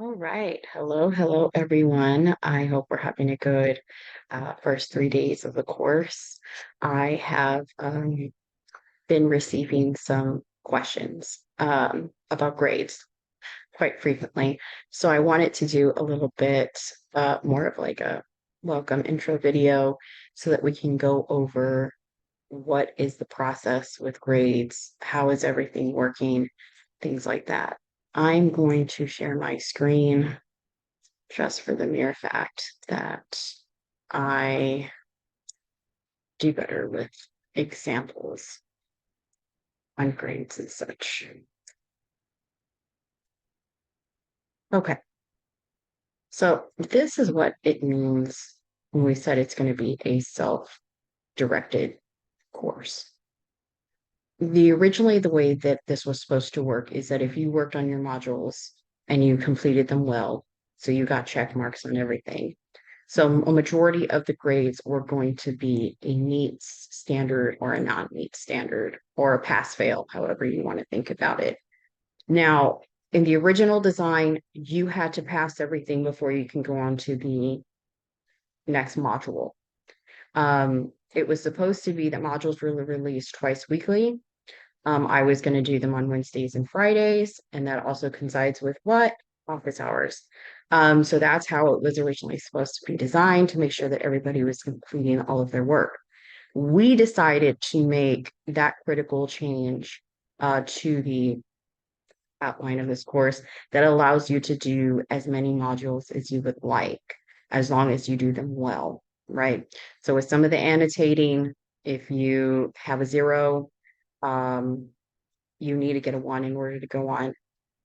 All right. Hello, everyone. I hope we're having a good first 3 days of the course. I have been receiving some questions about grades quite frequently. So I wanted to do a little bit more of like a welcome intro video so that we can go over what is the process with grades, how is everything working, things like that. I'm going to share my screen just for the mere fact that I do better with examples on grades and such. Okay, so this is what it means when we said it's going to be a self-directed course. The way that this was supposed to work is that if you worked on your modules and you completed them well, so you got check marks on everything. So a majority of the grades were going to be a meet standard or a non-meet standard or a pass fail, however you want to think about it. Now, in the original design, you had to pass everything before you can go on to the next module. It was supposed to be that modules were released twice weekly. I was going to do them on Wednesdays and Fridays, and that also coincides with what? Office hours. So that's how it was originally supposed to be designed to make sure that everybody was completing all of their work. We decided to make that critical change to the outline of this course that allows you to do as many modules as you would like, as long as you do them well, right? So with some of the annotating, if you have a zero, um, you need to get a one in order to go on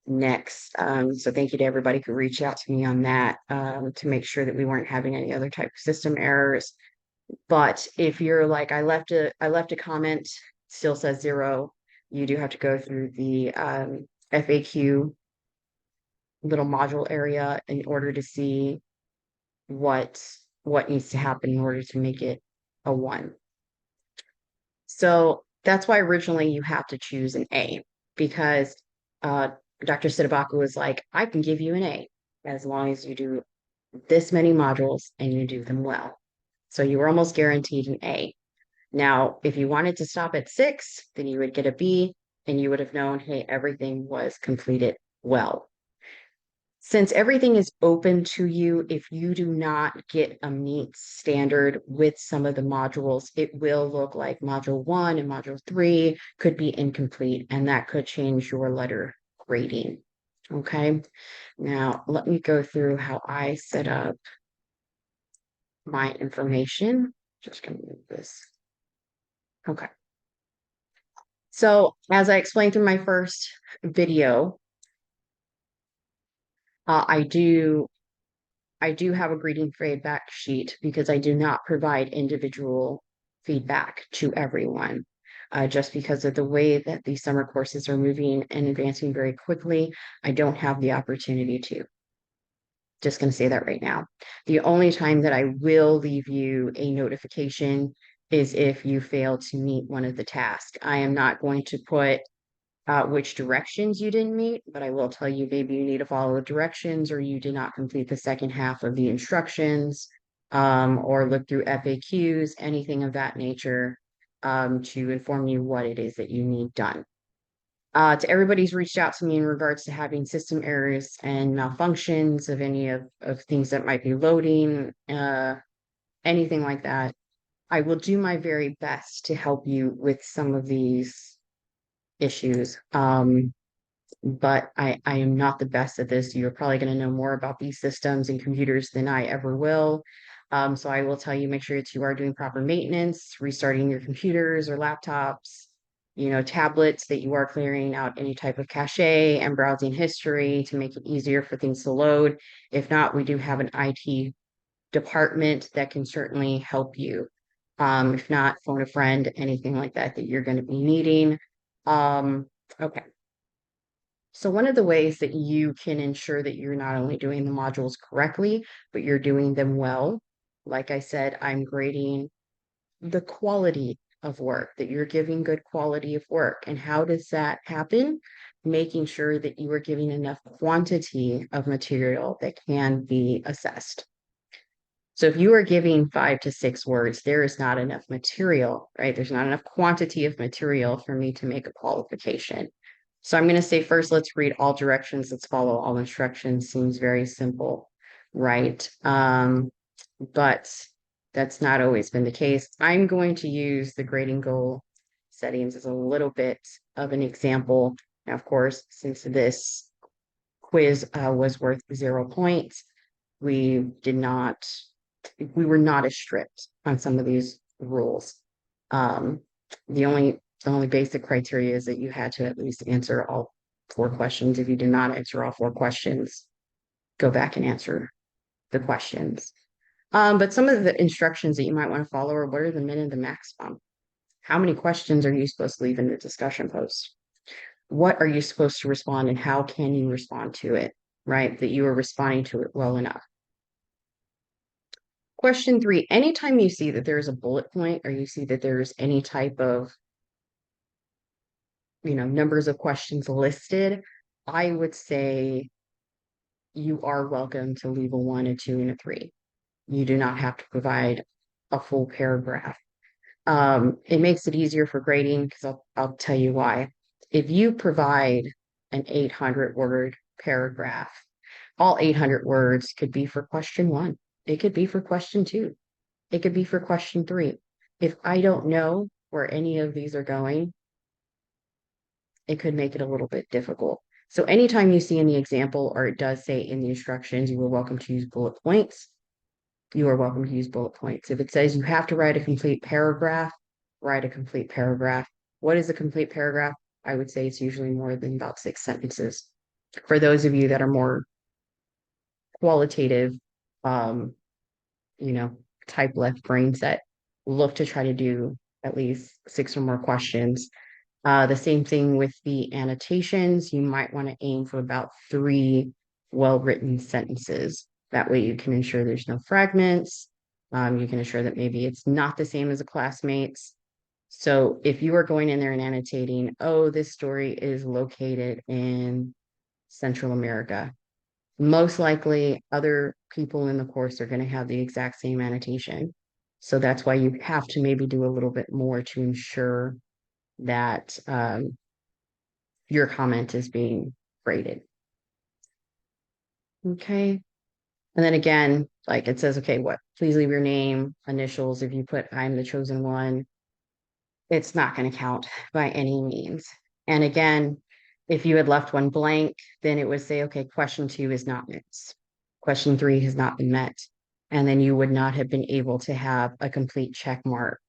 next. So thank you to everybody who reached out to me on that to make sure that we weren't having any other type of system errors. But if you're like, I left a comment, still says zero, you do have to go through the FAQ little module area in order to see what what needs to happen in order to make it a one. So that's why originally you have to choose an A because Dr. Sidabaku was like, I can give you an A as long as you do this many modules and you do them well. So you were almost guaranteed an A. Now, if you wanted to stop at six, then you would get a B and you would have known, hey, everything was completed well. Since everything is open to you, if you do not get a meet standard with some of the modules, it will look like module one and module three could be incomplete, and that could change your letter grading. Okay, now let me go through how I set up my information. Just gonna move this. Okay, so as I explained in my first video, uh, I do I do have a grading feedback sheet because I do not provide individual feedback to everyone. Just because of the way that the summer courses are moving and advancing very quickly, I don't have the opportunity to. Just going to say that right now. The only time that I will leave you a notification is if you fail to meet one of the tasks. I am not going to put which directions you didn't meet, but I will tell you maybe you need to follow the directions or you did not complete the second half of the instructions, or look through FAQs, anything of that nature, to inform you what it is that you need done. To everybody who's reached out to me in regards to having system errors and malfunctions of any of things that might be loading, anything like that, I will do my very best to help you with some of these issues. But I am not the best at this. You're probably going to know more about these systems and computers than I ever will. So I will tell you, make sure that you are doing proper maintenance, restarting your computers or laptops, tablets, that you are clearing out any type of cache and browsing history to make it easier for things to load. If not, we do have an IT department that can certainly help you. If not, phone a friend, anything like that that you're going to be needing. Okay. So one of the ways that you can ensure that you're not only doing the modules correctly, but you're doing them well, like I said, I'm grading the quality of work, that you're giving good quality of work. And how does that happen? making sure that you are giving enough quantity of material that can be assessed. So if you are giving 5 to 6 words, there is not enough material, right? There's not enough quantity of material for me to make a qualification. So I'm going to say first, let's read all directions. Let's follow all instructions. Seems very simple, right? But that's not always been the case. I'm going to use the grading goal settings as a little bit of an example. Now, of course, since this quiz was worth 0 points, we did not we were not as strict on some of these rules. Um, the only basic criteria is that you had to at least answer all 4 questions. If you did not answer all 4 questions, go back and answer the questions. But some of the instructions that you might want to follow are what are the min and the maximum? How many questions are you supposed to leave in the discussion post? What are you supposed to respond and how can you respond to it, right? That you are responding to it well enough. Question 3, anytime you see that there's a bullet point or you see that there's any type of, numbers of questions listed, I would say you are welcome to leave a 1, a 2, and a 3. You do not have to provide a full paragraph. It makes it easier for grading because I'll tell you why. If you provide an 800-word paragraph, all 800 words could be for question 1. It could be for question 2. It could be for question 3. If I don't know where any of these are going, it could make it a little bit difficult. So anytime you see in the example, or it does say in the instructions, you are welcome to use bullet points, you are welcome to use bullet points. If it says you have to write a complete paragraph, write a complete paragraph. What is a complete paragraph? I would say it's usually more than about 6 sentences. For those of you that are more qualitative, um, you know, type left brain set, look to try to do at least 6 or more questions. The same thing with the annotations. You might want to aim for about 3 well-written sentences. That way you can ensure there's no fragments. You can ensure that maybe it's not the same as a classmate's. So if you are going in there and annotating, oh, this story is located in Central America, most likely other people in the course are going to have the exact same annotation. So that's why you have to maybe do a little bit more to ensure that your comment is being graded. Okay. And then again, like it says, okay, please leave your name, initials. If you put I'm the chosen one, it's not going to count by any means. And again, if you had left one blank, then it would say, okay, question 2 is not met. Question 3 has not been met. And then you would not have been able to have a complete check mark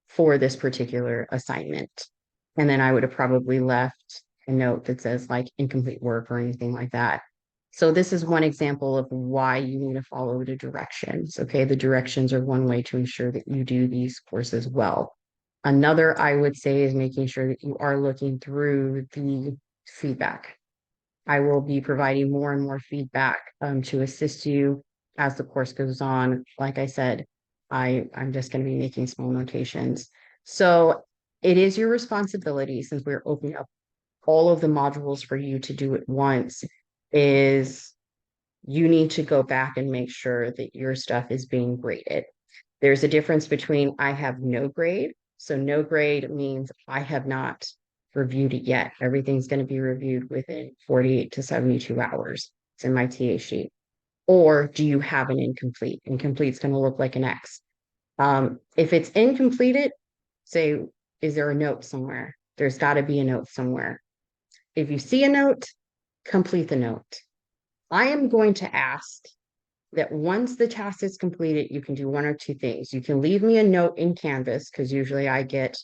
for this particular assignment. And then I would have probably left a note that says like incomplete work or anything like that. So this is one example of why you need to follow the directions. Okay, the directions are one way to ensure that you do these courses well. Another, I would say, is making sure that you are looking through the feedback. I will be providing more and more feedback to assist you as the course goes on. Like I said, I'm just going to be making small notations. So it is your responsibility, since we're opening up all of the modules for you to do at once, is you need to go back and make sure that your stuff is being graded. There's a difference between I have no grade. So no grade means I have not reviewed it yet. Everything's going to be reviewed within 48 to 72 hours. It's in my TA sheet. Or do you have an incomplete? Incomplete is going to look like an X. If it's incompleted, say, is there a note somewhere? There's got to be a note somewhere. If you see a note, complete the note. I am going to ask that once the task is completed, you can do one or two things. You can leave me a note in Canvas, because usually I get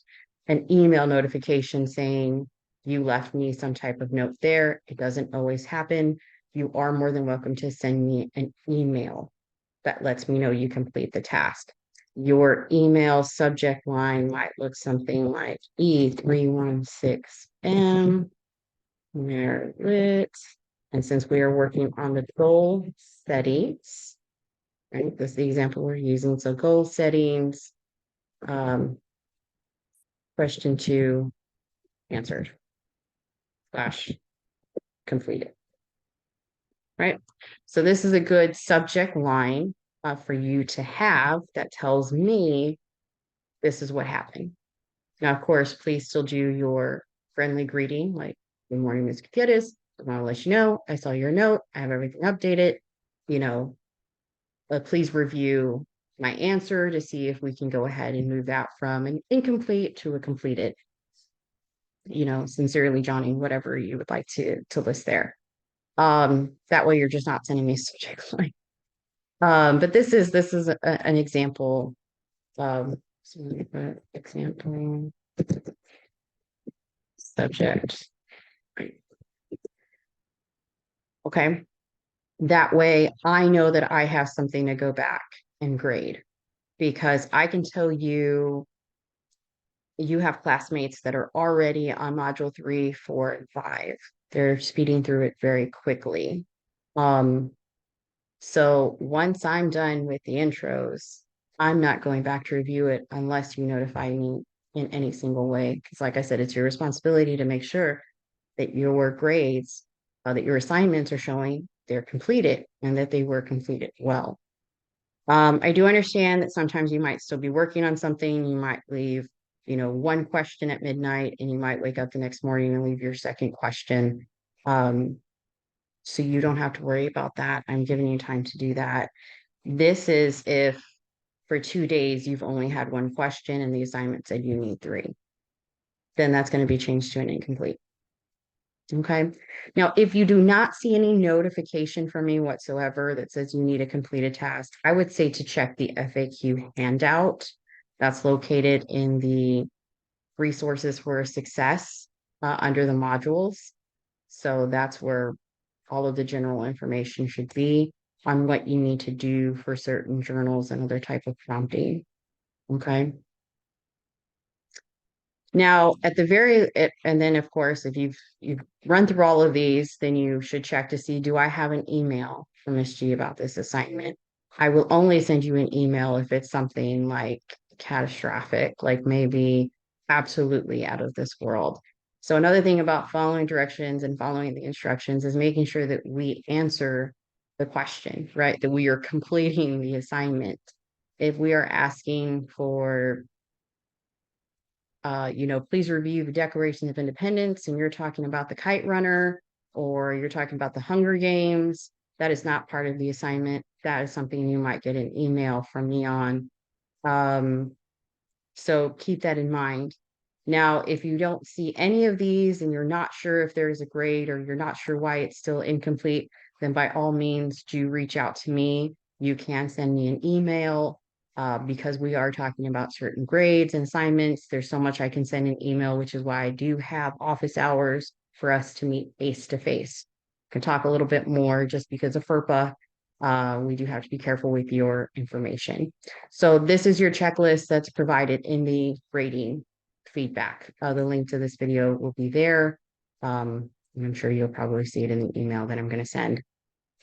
an email notification saying you left me some type of note there. It doesn't always happen. You are more than welcome to send me an email that lets me know you complete the task. Your email subject line might look something like E316M, Merit. And since we are working on the goal settings, right, this is the example we're using. So goal settings, question 2 answered. slash completed, right? So this is a good subject line for you to have that tells me this is what happened. Now, of course, please still do your friendly greeting, like, good morning, Ms. Gutierrez. I want to let you know, I saw your note. I have everything updated. You know, please review my answer to see if we can go ahead and move that from an incomplete to a completed. You know, sincerely, Johnny, whatever you would like to list there. That way you're just not sending me a subject line. But this is an example. So let me put example subject. Okay. That way I know that I have something to go back and grade, because I can tell you you have classmates that are already on module 3, 4, and 5. They're speeding through it very quickly. Um, so once I'm done with the intros, I'm not going back to review it unless you notify me in any single way. Because like I said, it's your responsibility to make sure that your grades, that your assignments are showing they're completed and that they were completed well. I do understand that sometimes you might still be working on something. You might leave, one question at midnight, and you might wake up the next morning and leave your second question. So you don't have to worry about that. I'm giving you time to do that. This is if for 2 days you've only had one question and the assignment said you need three, then that's going to be changed to an incomplete. Okay. Now, if you do not see any notification from me whatsoever that says you need a completed task, I would say to check the FAQ handout that's located in the resources for success under the modules. So that's where all of the general information should be on what you need to do for certain journals and other type of prompting. Okay. Now, and then of course, if you've run through all of these, then you should check to see, do I have an email from Ms. G about this assignment? I will only send you an email if it's something like catastrophic, like maybe absolutely out of this world. So another thing about following directions and following the instructions is making sure that we answer the question, right? That we are completing the assignment. If we are asking for please review the Declaration of Independence, and you're talking about the kite runner, or you're talking about the Hunger Games, that is not part of the assignment. That is something you might get an email from me on. So keep that in mind. Now, if you don't see any of these and you're not sure if there's a grade, or you're not sure why it's still incomplete, then by all means, do reach out to me. You can send me an email because we are talking about certain grades and assignments. There's so much I can send an email, which is why I do have office hours for us to meet face to face. Can talk a little bit more just because of FERPA. We do have to be careful with your information. So this is your checklist that's provided in the grading feedback. The link to this video will be there. I'm sure you'll probably see it in the email that I'm going to send.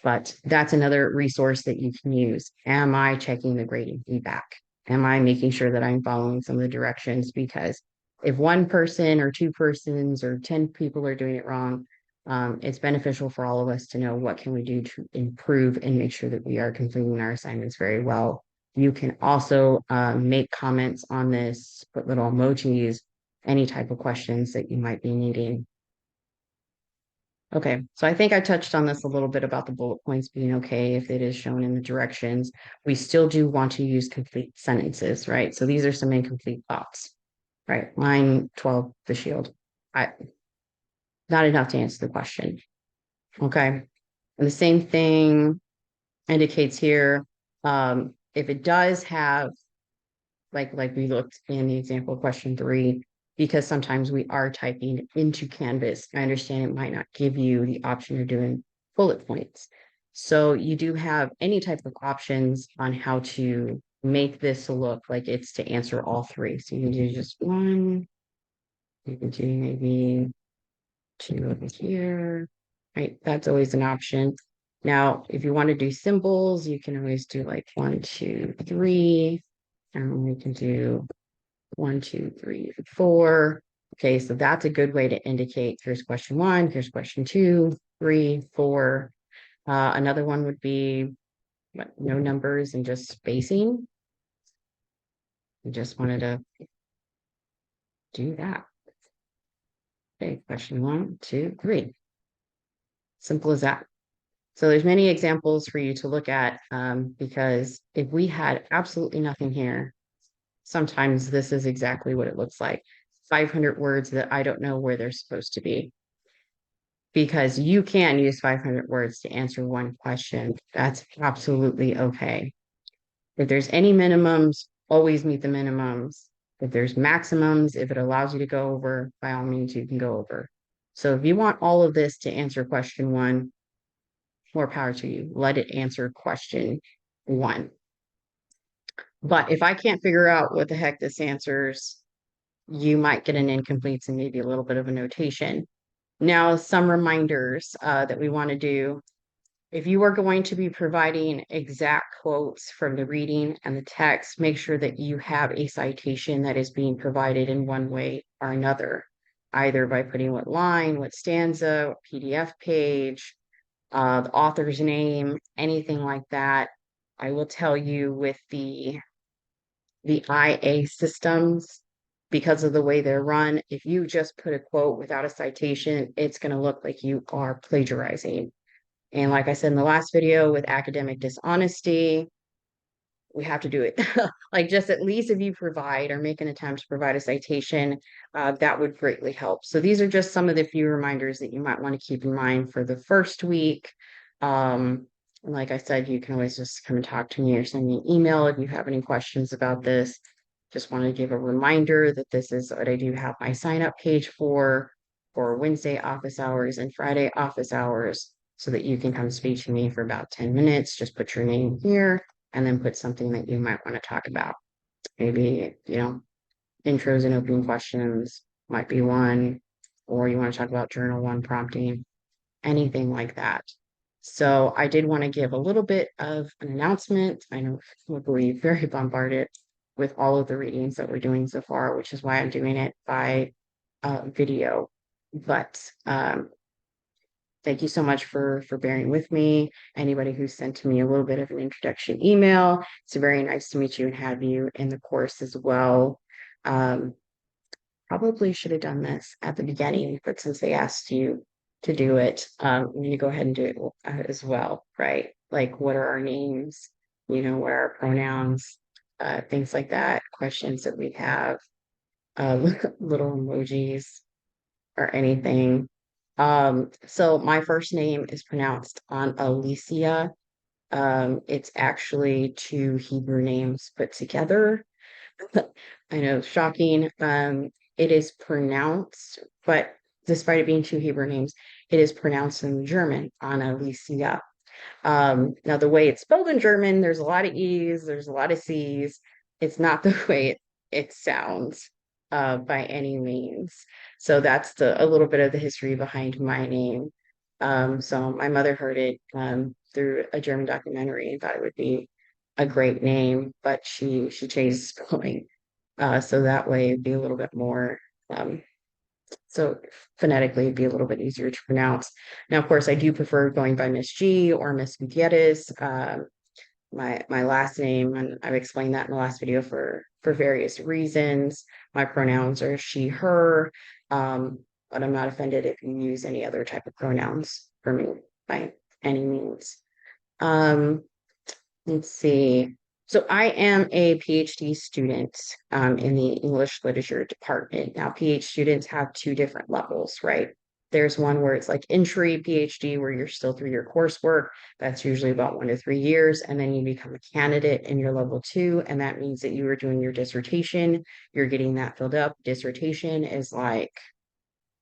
But that's another resource that you can use. Am I checking the grading feedback? Am I making sure that I'm following some of the directions? Because if one person or two persons or 10 people are doing it wrong, it's beneficial for all of us to know what can we do to improve and make sure that we are completing our assignments very well. You can also make comments on this, put little emojis, any type of questions that you might be needing. Okay, so I think I touched on this a little bit about the bullet points being okay if it is shown in the directions. We still do want to use complete sentences, right? So these are some incomplete thoughts, right? Line 12, the shield. Not enough to answer the question. Okay. And the same thing indicates here, if it does have, like we looked in the example question 3, because sometimes we are typing into Canvas. I understand it might not give you the option of doing bullet points. So you do have any type of options on how to make this look like it's to answer all 3. So you can do just one, you can do maybe 2 over here, right? That's always an option. Now, if you want to do symbols, you can always do like 1, 2, 3, and we can do 1, 2, 3, 4. Okay, so that's a good way to indicate here's question one, here's question two, three, four. Another one would be what, no numbers and just spacing. I just wanted to do that. Okay, question one, two, three. Simple as that. So there's many examples for you to look at because if we had absolutely nothing here, sometimes this is exactly what it looks like. 500 words that I don't know where they're supposed to be. Because you can use 500 words to answer one question. That's absolutely okay. If there's any minimums, always meet the minimums. If there's maximums, if it allows you to go over, by all means, you can go over. So if you want all of this to answer question one, more power to you. Let it answer question one. But if I can't figure out what the heck this answers, you might get an incomplete and maybe a little bit of a notation. Now, some reminders that we want to do. If you are going to be providing exact quotes from the reading and the text, make sure that you have a citation that is being provided in one way or another, either by putting what line, what stanza, what PDF page, the author's name, anything like that. I will tell you with the IA systems, because of the way they're run, if you just put a quote without a citation, it's going to look like you are plagiarizing. And like I said in the last video with academic dishonesty, we have to do it. Like just at least if you provide or make an attempt to provide a citation, that would greatly help. So these are just some of the few reminders that you might want to keep in mind for the first week. Like I said, you can always just come and talk to me or send me an email if you have any questions about this. Just want to give a reminder that this is what I do have my sign up page for Wednesday office hours and Friday office hours so that you can come speak to me for about 10 minutes. Just put your name here and then put something that you might want to talk about. Maybe, intros and opening questions might be one, or you want to talk about journal one prompting, anything like that. So I did want to give a little bit of an announcement. I know we'll be very bombarded with all of the readings that we're doing so far, which is why I'm doing it by video. But thank you so much for bearing with me. Anybody who sent me a little bit of an introduction email, it's very nice to meet you and have you in the course as well. Um, Probably should have done this at the beginning, but since they asked you to do it, I'm going to go ahead and do it as well, right? Like, what are our names? What are our pronouns? Things like that, questions that we have, little emojis or anything. So my first name is pronounced on Alicia. It's actually two Hebrew names put together. I know, shocking. It is pronounced, but despite it being two Hebrew names, it is pronounced in German, Anna Lucia. Now, the way it's spelled in German, there's a lot of E's, there's a lot of C's. It's not the way it sounds by any means. So that's a little bit of the history behind my name. So my mother heard it through a German documentary and thought it would be a great name, but she changed spelling. So that way it'd be a little bit more so phonetically, it'd be a little bit easier to pronounce. Now, of course, I do prefer going by Miss G or Miss Gutierrez. My last name, and I've explained that in the last video for various reasons. My pronouns are she, her, but I'm not offended if you use any other type of pronouns for me by any means. Let's see. So I am a PhD student in the English literature department. Now, PhD students have two different levels, right? There's one where it's like entry PhD, where you're still through your coursework. That's usually about 1 to 3 years. And then you become a candidate in your level two. And that means that you are doing your dissertation. You're getting that filled up. Dissertation is like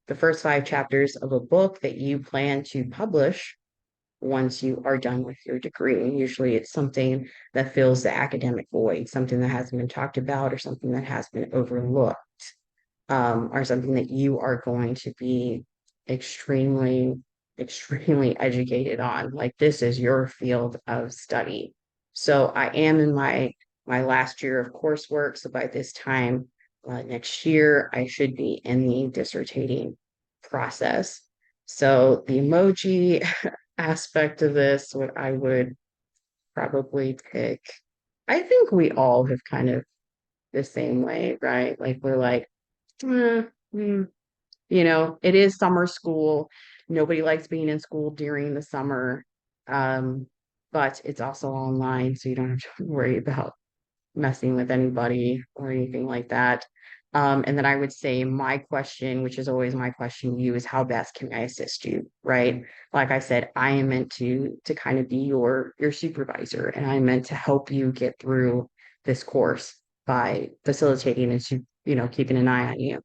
the first 5 chapters of a book that you plan to publish once you are done with your degree. Usually it's something that fills the academic void, something that hasn't been talked about or something that has been overlooked, or something that you are going to be extremely, extremely educated on. Like this is your field of study. So I am in my last year of coursework. So by this time, Next year, I should be in the dissertating process. So the emoji aspect of this, what I would probably pick, I think we all have kind of the same way, right? Like we're like, eh, mm, it is summer school. Nobody likes being in school during the summer. Um, but it's also online, so you don't have to worry about messing with anybody or anything like that. And then I would say my question, which is always my question to you, is how best can I assist you, right? Like I said, I am meant to kind of be your supervisor, and I'm meant to help you get through this course by facilitating and keeping an eye on you.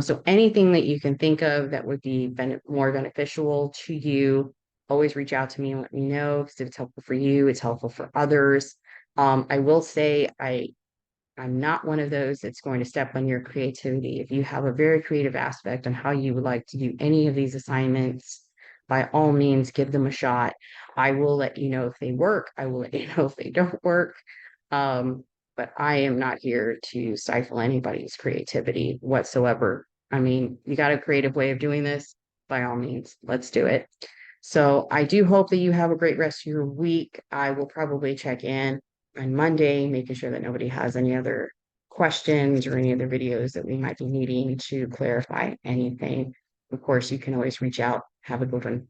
So anything that you can think of that would be more beneficial to you, always reach out to me and let me know because if it's helpful for you, it's helpful for others. I will say I'm not one of those that's going to step on your creativity. If you have a very creative aspect on how you would like to do any of these assignments, by all means, give them a shot. I will let you know if they work. I will let you know if they don't work. Um, but I am not here to stifle anybody's creativity whatsoever. I mean, you got a creative way of doing this, by all means, let's do it. So I do hope that you have a great rest of your week. I will probably check in on Monday, making sure that nobody has any other questions or any other videos that we might be needing to clarify anything. Of course, you can always reach out. Have a good one.